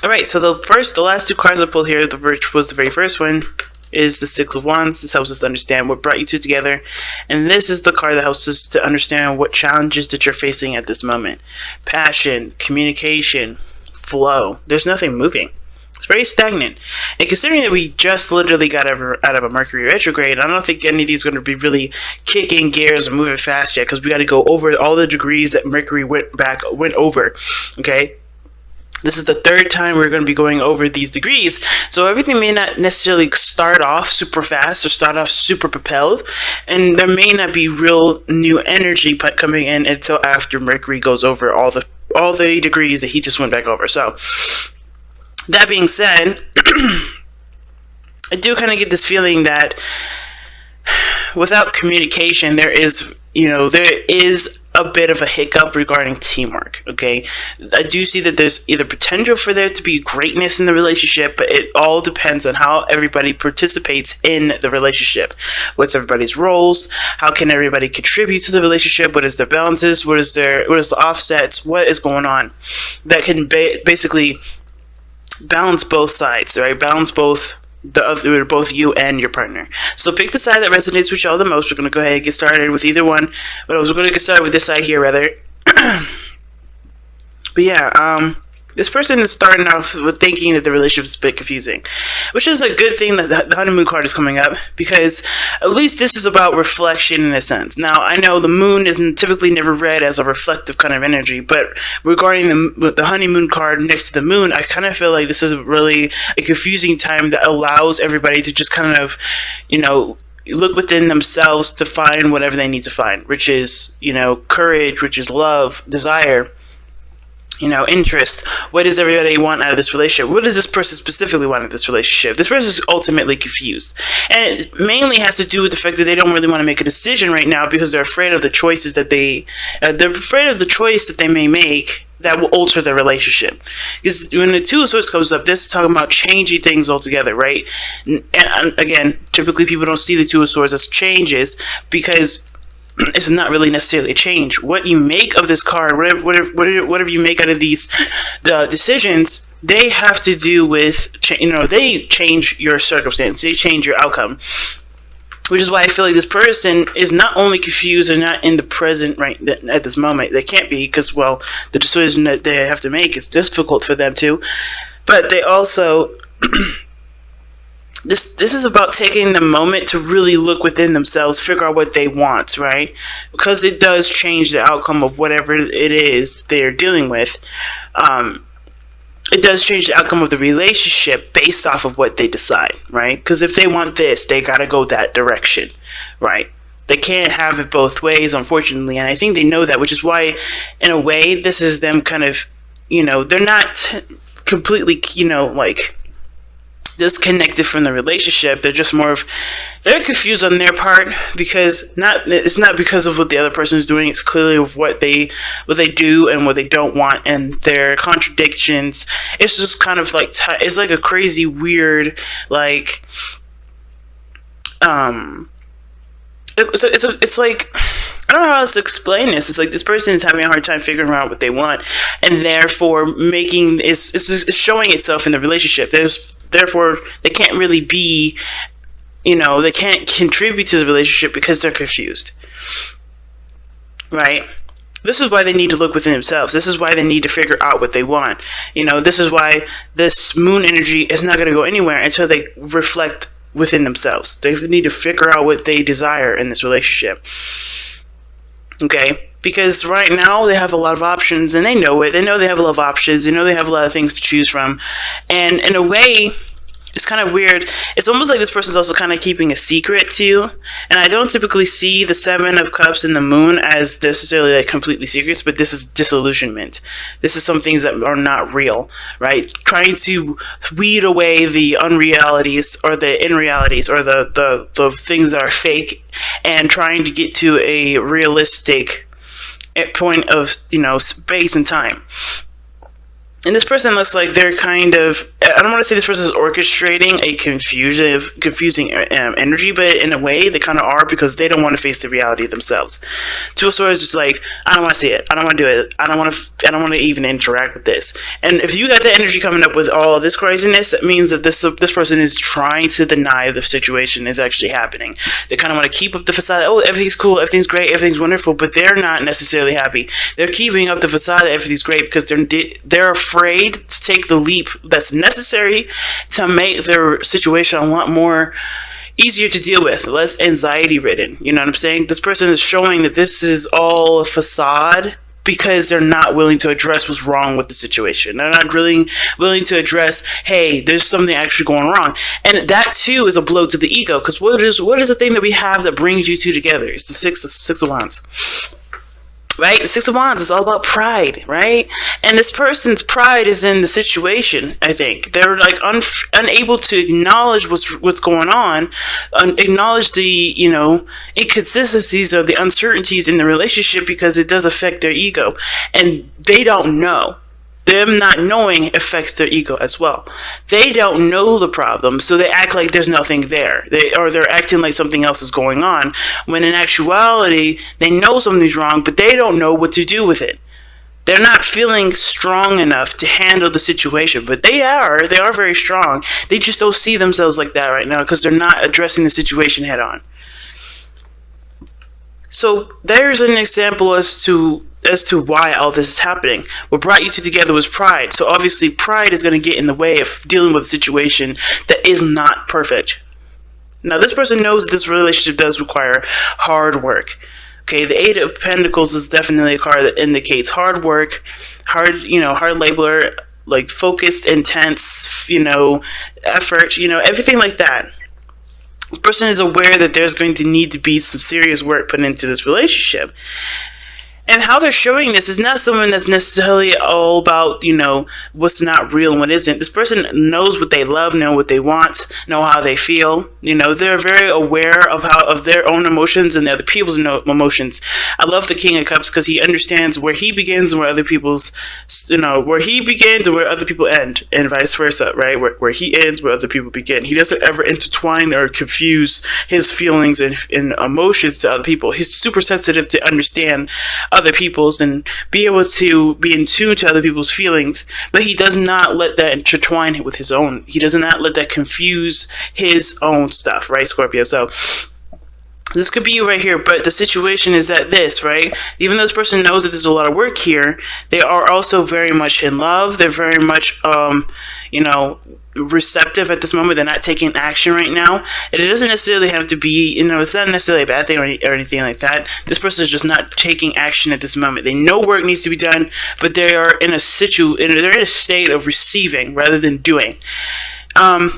All right, so the last two cards I pulled here, which was the very first one, is the Six of Wands. This helps us to understand what brought you two together. And this is the card that helps us to understand what challenges that you're facing at this moment. Passion, communication, flow. There's nothing moving. It's very stagnant. And considering that we just literally got out of a Mercury retrograde, I don't think any of these are going to be really kicking gears and moving fast yet, because we got to go over all the degrees that Mercury went over. Okay? This is the third time we're going to be going over these degrees, so everything may not necessarily start off super fast or start off super propelled, and there may not be real new energy coming in until after Mercury goes over all the degrees that he just went back over. So, that being said, I do kind of get this feeling that without communication, there is a bit of a hiccup regarding teamwork, okay? I do see that there's either potential for there to be greatness in the relationship, but it all depends on how everybody participates in the relationship. What's everybody's roles? How can everybody contribute to the relationship? What is their balances? What is the offsets? What is going on? That can basically balance both sides, right? Balance both you and your partner. So pick the side that resonates with y'all the most. We're going to go ahead and get started with either one. But I was going to get started with this side here, rather. But yeah, this person is starting off with thinking that the relationship is a bit confusing, which is a good thing that the honeymoon card is coming up, because at least this is about reflection in a sense. Now, I know the moon is typically never read as a reflective kind of energy, but regarding the honeymoon card next to the moon, I kind of feel like this is really a confusing time that allows everybody to just kind of, look within themselves to find whatever they need to find, which is, courage, which is love, desire, interest. What does everybody want out of this relationship? What does this person specifically want out of this relationship? This person is ultimately confused. And it mainly has to do with the fact that they don't really want to make a decision right now because they're afraid of the choices that they're afraid of the choice that they may make that will alter their relationship. Because when the Two of Swords comes up, this is talking about changing things altogether, right? And again, typically people don't see the Two of Swords as changes because it's not really necessarily a change. What you make of this card, whatever you make out of the decisions, they have to do with, they change your circumstance, they change your outcome. Which is why I feel like this person is not only confused and not in the present right at this moment. They can't be because, well, the decision that they have to make is difficult for them to. But they also... This is about taking the moment to really look within themselves, figure out what they want, right? Because it does change the outcome of whatever it is they're dealing with. It does change the outcome of the relationship based off of what they decide, right? Because if they want this, they gotta go that direction, right? They can't have it both ways, unfortunately, and I think they know that, which is why, in a way, this is them kind of, they're not completely, disconnected from the relationship. They're just they're confused on their part because it's not because of what the other person is doing. It's clearly of what they do and what they don't want and their contradictions. It's just kind of like it's like a crazy weird it's like, I don't know how else to explain this. It's like this person is having a hard time figuring out what they want, and therefore it's showing itself in the relationship. Therefore, they can't really be, they can't contribute to the relationship because they're confused, right? This is why they need to look within themselves. This is why they need to figure out what they want. This is why this moon energy is not going to go anywhere until they reflect within themselves. They need to figure out what they desire in this relationship. Okay? Because right now they have a lot of options and they know it. They know they have a lot of options. They know they have a lot of things to choose from. And in a way, it's kind of weird. It's almost like this person's also kind of keeping a secret too. And I don't typically see the Seven of Cups and the Moon as necessarily like completely secrets, but this is disillusionment. This is some things that are not real, right? Trying to weed away the unrealities or the unrealities or the things that are fake and trying to get to a realistic point of, space and time. And this person looks like they're kind of, I don't want to say this person is orchestrating a confusing energy, but in a way they kind of are, because they don't want to face the reality themselves. Two of Swords is just like, I don't want to see it. I don't want to do it. I don't want to even interact with this. And if you got that energy coming up with all of this craziness, that means that this person is trying to deny the situation is actually happening. They kind of want to keep up the facade. Oh, everything's cool. Everything's great. Everything's wonderful. But they're not necessarily happy. They're keeping up the facade that everything's great because they're afraid to take the leap that's necessary to make their situation a lot more easier to deal with, less anxiety ridden. You know what I'm saying? This person is showing that this is all a facade because they're not willing to address what's wrong with the situation. They're not really willing to address, hey, there's something actually going wrong. And that too is a blow to the ego, because what is the thing that we have that brings you two together? It's the six of wands. Right? The Six of Wands is all about pride, right? And this person's pride is in the situation, I think. They're like unable to acknowledge what's going on, acknowledge the, inconsistencies or the uncertainties in the relationship, because it does affect their ego. And they don't know. Them not knowing affects their ego as well. They don't know the problem, so they act like there's nothing there. They're acting like something else is going on, when in actuality, they know something's wrong, but they don't know what to do with it. They're not feeling strong enough to handle the situation, but they are very strong. They just don't see themselves like that right now, because they're not addressing the situation head on. So there's an example as to why all this is happening. What brought you two together was pride. So obviously pride is going to get in the way of dealing with a situation that is not perfect. Now this person knows that this relationship does require hard work. Okay, the Eight of Pentacles is definitely a card that indicates hard work, hard labor, like focused, intense, effort, everything like that. This person is aware that there's going to need to be some serious work put into this relationship. And how they're showing this is not someone that's necessarily all about, what's not real and what isn't. This person knows what they love, know what they want, know how they feel. They're very aware of their own emotions and other people's emotions. I love the King of Cups because he understands where he begins and where other people's, where he begins and where other people end, and vice versa, right? Where he ends, where other people begin. He doesn't ever intertwine or confuse his feelings and emotions to other people. He's super sensitive to understand other people's and be able to be in tune to other people's feelings, but he does not let that intertwine with his own. He does not let that confuse his own stuff, right, Scorpio? So this could be you right here, but the situation is that right? Even though this person knows that there's a lot of work here, they are also very much in love. They're very much, receptive at this moment. They're not taking action right now. And it doesn't necessarily have to be, it's not necessarily a bad thing or anything like that. This person is just not taking action at this moment. They know work needs to be done, but they are in a state of receiving rather than doing. And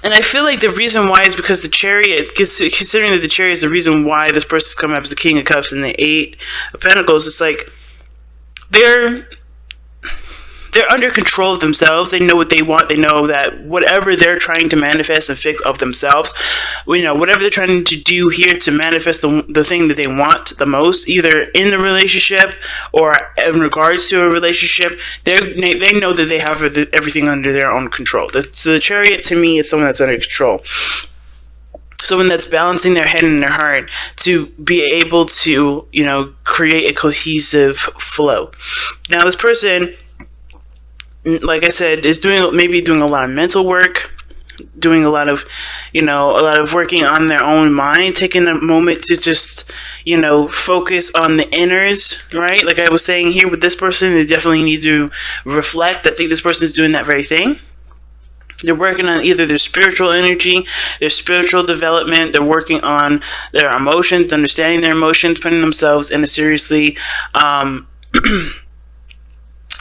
I feel like the reason why is because the Chariot, considering that the Chariot is the reason why this person's coming up as the King of Cups and the Eight of Pentacles, it's like they're under control of themselves. They know what they want. They know that whatever they're trying to manifest and fix of themselves, whatever they're trying to do here to manifest the thing that they want the most, either in the relationship or in regards to a relationship, they know that they have everything under their own control. So the Chariot to me is someone that's under control. Someone that's balancing their head and their heart to be able to, create a cohesive flow. Now this person, like I said, is doing a lot of mental work, doing a lot of working on their own mind, taking a moment to just, focus on the inners, right? Like I was saying here with this person, they definitely need to reflect. I think this person is doing that very thing. They're working on either their spiritual energy, their spiritual development. They're working on their emotions, understanding their emotions, putting themselves in a seriously,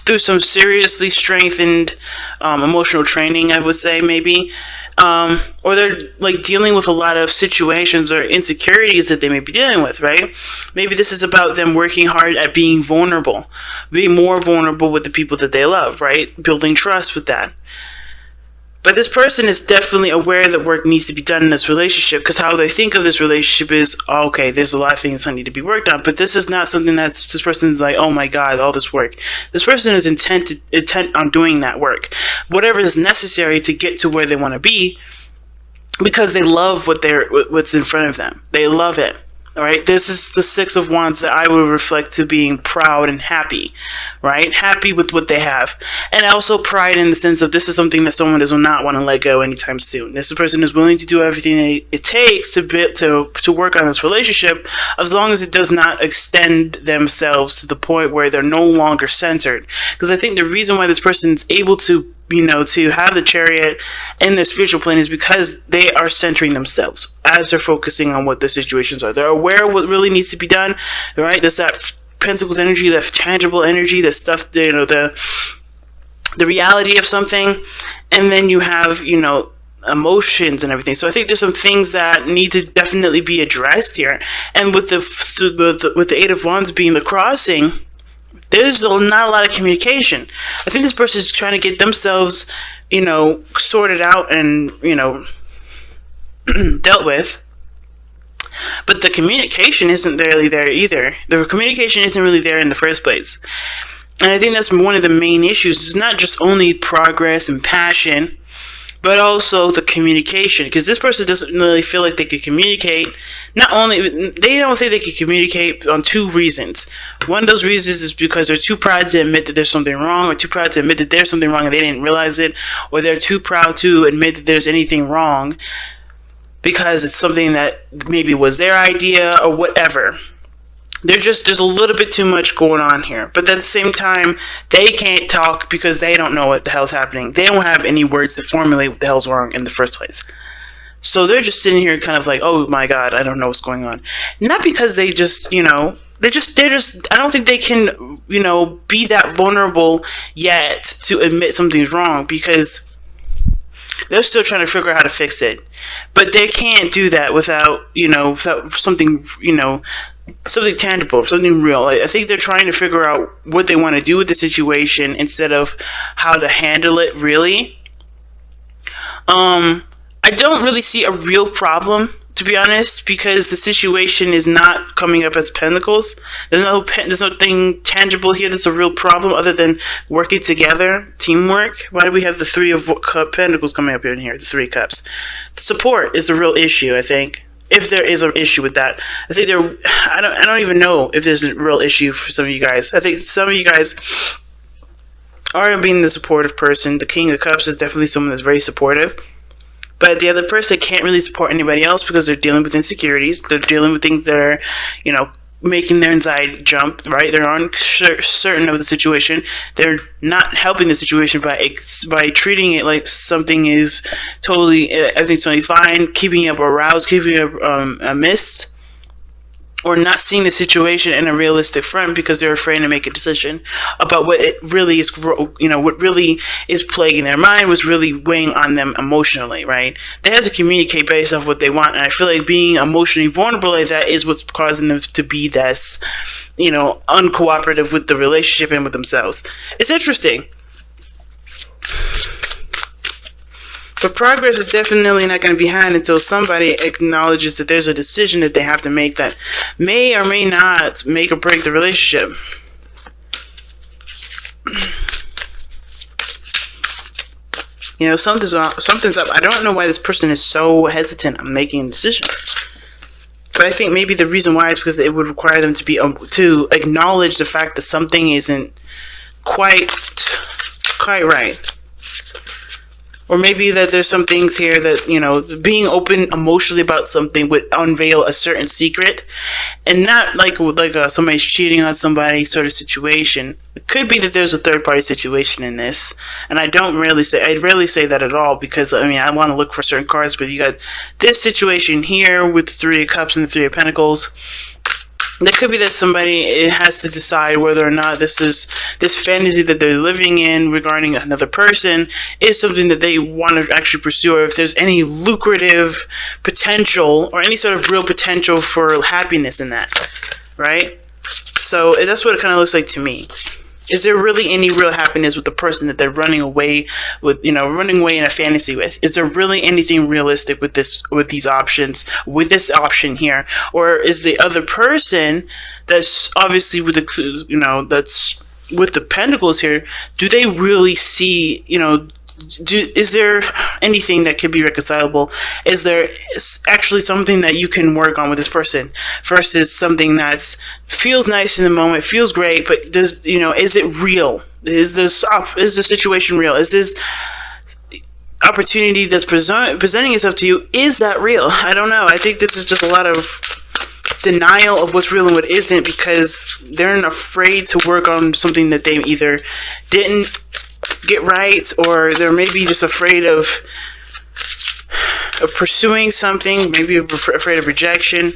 through some seriously strengthened emotional training, I would say, maybe. Or they're like dealing with a lot of situations or insecurities that they may be dealing with, right? Maybe this is about them working hard at being vulnerable, being more vulnerable with the people that they love, right? Building trust with that. But this person is definitely aware that work needs to be done in this relationship, because how they think of this relationship is, oh, okay, there's a lot of things that need to be worked on. But this is not something that's, this person's like, oh my God, all this work. This person is intent on doing that work, whatever is necessary to get to where they want to be, because they love what's in front of them. They love it. All right, this is the Six of Wands that I would reflect to being proud and happy, right? Happy with what they have. And also pride in the sense of this is something that someone does not want to let go anytime soon. This person is willing to do everything it takes to work on this relationship, as long as it does not extend themselves to the point where they're no longer centered. Because I think the reason why this person is able to to have the Chariot in their spiritual plane is because they are centering themselves as they're focusing on what the situations are. They're aware of what really needs to be done, right? There's that Pentacles energy, that tangible energy, the stuff, the reality of something, and then you have, emotions and everything. So I think there's some things that need to definitely be addressed here. And with the Eight of Wands being the crossing, there's not a lot of communication. I think this person is trying to get themselves, sorted out and, dealt with. But the communication isn't really there either. The communication isn't really there in the first place. And I think that's one of the main issues. It's not just only progress and passion, but also the communication, because this person doesn't really feel like they could communicate. Not only, they don't think they can communicate on two reasons. One of those reasons is because they're too proud to admit that there's something wrong, or too proud to admit that there's something wrong and they didn't realize it, or they're too proud to admit that there's anything wrong because it's something that maybe was their idea or whatever. There's a little bit too much going on here. But at the same time, they can't talk because they don't know what the hell's happening. They don't have any words to formulate what the hell's wrong in the first place. So they're just sitting here kind of like, oh my God, I don't know what's going on. Not because they just, I don't think they can, be that vulnerable yet to admit something's wrong, because they're still trying to figure out how to fix it. But they can't do that without something, something tangible, something real. I think they're trying to figure out what they want to do with the situation instead of how to handle it, really. I don't really see a real problem, to be honest, because the situation is not coming up as pentacles. There's nothing tangible here that's a real problem other than working together, teamwork. Why do we have the Three of Pentacles coming up in here, the Three Cups? Support is the real issue, I think. If there is an issue with that, I think I don't even know if there's a real issue for some of you guys. I think some of you guys are being the supportive person. The King of Cups is definitely someone that's very supportive. But the other person can't really support anybody else because they're dealing with insecurities. They're dealing with things that are, making their anxiety jump, right? They're uncertain of the situation. They're not helping the situation by treating it like something is everything's totally fine, keeping up aroused, keeping up a mist, or not seeing the situation in a realistic front because they're afraid to make a decision about what it really is, what really is plaguing their mind, what's really weighing on them emotionally, right? They have to communicate based off what they want, and I feel like being emotionally vulnerable like that is what's causing them to be this, uncooperative with the relationship and with themselves. It's interesting. But progress is definitely not going to be had until somebody acknowledges that there's a decision that they have to make that may or may not make or break the relationship. Something's up. I don't know why this person is so hesitant on making a decision. But I think maybe the reason why is because it would require them to acknowledge the fact that something isn't quite right. Or maybe that there's some things here that, being open emotionally about something would unveil a certain secret, and not like somebody's cheating on somebody sort of situation. It could be that there's a third party situation in this, and I'd rarely say that at all, because I want to look for certain cards, but you got this situation here with the Three of Cups and the Three of Pentacles. That could be that somebody has to decide whether or not this fantasy that they're living in regarding another person is something that they want to actually pursue, or if there's any lucrative potential or any sort of real potential for happiness in that, right? So that's what it kind of looks like to me. Is there really any real happiness with the person that they're running away with, running away in a fantasy with? Is there really anything realistic with these options, with this option here? Or is the other person that's obviously with the, that's with the pentacles here, do they really see, is there anything that could be reconcilable? Is there actually something that you can work on with this person versus something that feels nice in the moment, feels great, but does, is it real? Is the situation real? Is this opportunity that's presenting itself to you, is that real? I don't know. I think this is just a lot of denial of what's real and what isn't, because they're afraid to work on something that they either didn't get right, or they're maybe just afraid of pursuing something, maybe afraid of rejection,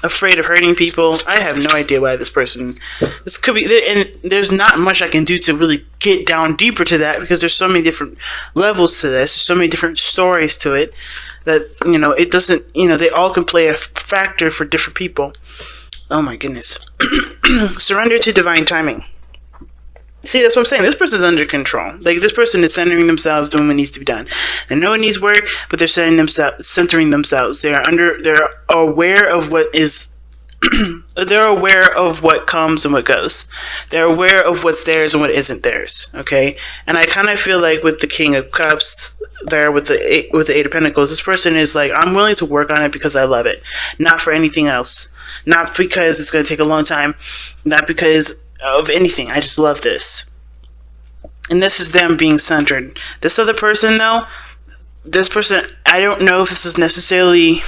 afraid of hurting people. I have no idea why this could be, and there's not much I can do to really get down deeper to that, because there's so many different levels to this, so many different stories to it, that it doesn't, they all can play a factor for different people. Oh my goodness. Surrender to divine timing. See, that's what I'm saying. This person's under control. Like, this person is centering themselves, doing what needs to be done. They know it needs work, but they're centering themselves. They're aware of what is. They're aware of what comes and what goes. They're aware of what's theirs and what isn't theirs. Okay, and I kind of feel like with the King of Cups there, with the Eight of Pentacles, this person is like, I'm willing to work on it because I love it, not for anything else, not because it's going to take a long time, not because of anything. I just love this. And this is them being centered. This other person, though, I don't know if this is necessarily,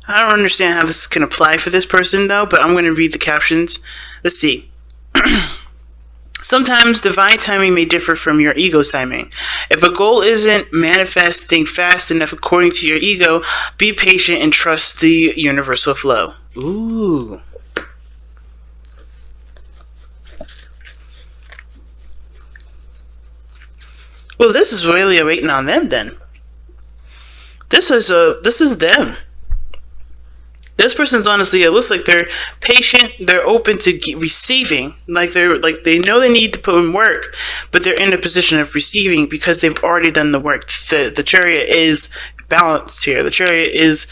I don't understand how this can apply for this person, though, but I'm going to read the captions. Let's see. Sometimes divine timing may differ from your ego's timing. If a goal isn't manifesting fast enough according to your ego, be patient and trust the universal flow. Ooh. Well, this is really waiting on them then. This is them. This person's honestly, it looks like they're patient, they're open to receiving. They know they need to put in work, but they're in a position of receiving because they've already done the work. The Chariot is balanced here. The Chariot is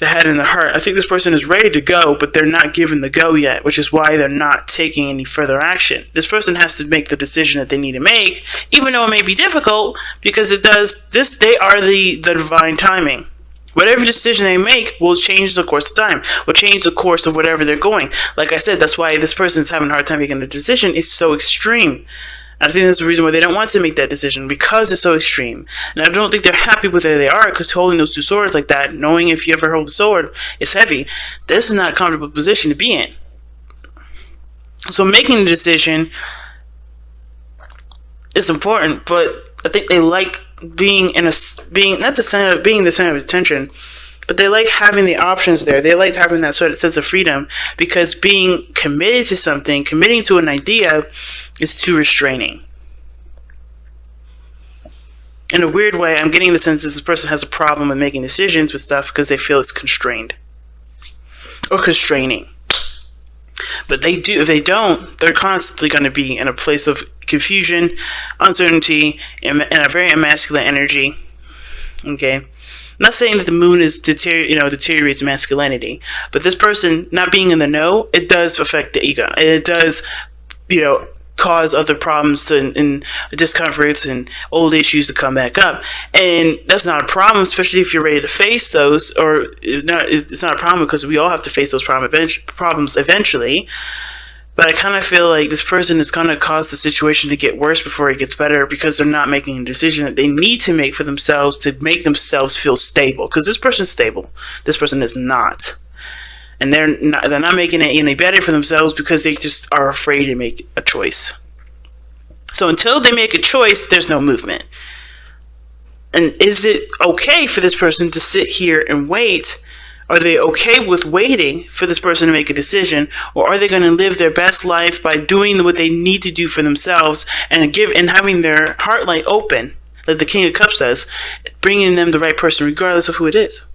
the head and the heart. I think this person is ready to go, but they're not given the go yet, which is why they're not taking any further action. This person has to make the decision that they need to make, even though it may be difficult, because they are the divine timing. Whatever decision they make will change the course of time, will change the course of whatever they're going. Like I said, that's why this person's having a hard time making a decision. It's so extreme. I think that's the reason why they don't want to make that decision, because it's so extreme. And I don't think they're happy with where they are, because holding those two swords like that, knowing if you ever hold a sword, it's heavy. This is not a comfortable position to be in. So making the decision is important, but I think they like being the center of attention, but they like having the options there. They like having that sort of sense of freedom, because being committed to something, committing to an idea, is too restraining. In a weird way, I'm getting the sense that this person has a problem with making decisions with stuff because they feel it's constrained or constraining. But they do. If they don't, they're constantly going to be in a place of confusion, uncertainty, and a very masculine energy. Okay, I'm not saying that the moon is deteriorates masculinity, but this person not being in the know, it does affect the ego, and it does, cause other problems and discomforts and old issues to come back up. And that's not a problem, especially if you're ready to face those, or it's not a problem because we all have to face those problems eventually. But I kind of feel like this person is going to cause the situation to get worse before it gets better, because they're not making a decision that they need to make for themselves to make themselves feel stable. Because this person's stable. This person is not. And they're not making it any better for themselves because they just are afraid to make a choice. So until they make a choice, there's no movement. And is it okay for this person to sit here and wait? Are they okay with waiting for this person to make a decision? Or are they going to live their best life by doing what they need to do for themselves and having their heart light open, like the King of Cups says, bringing them the right person regardless of who it is?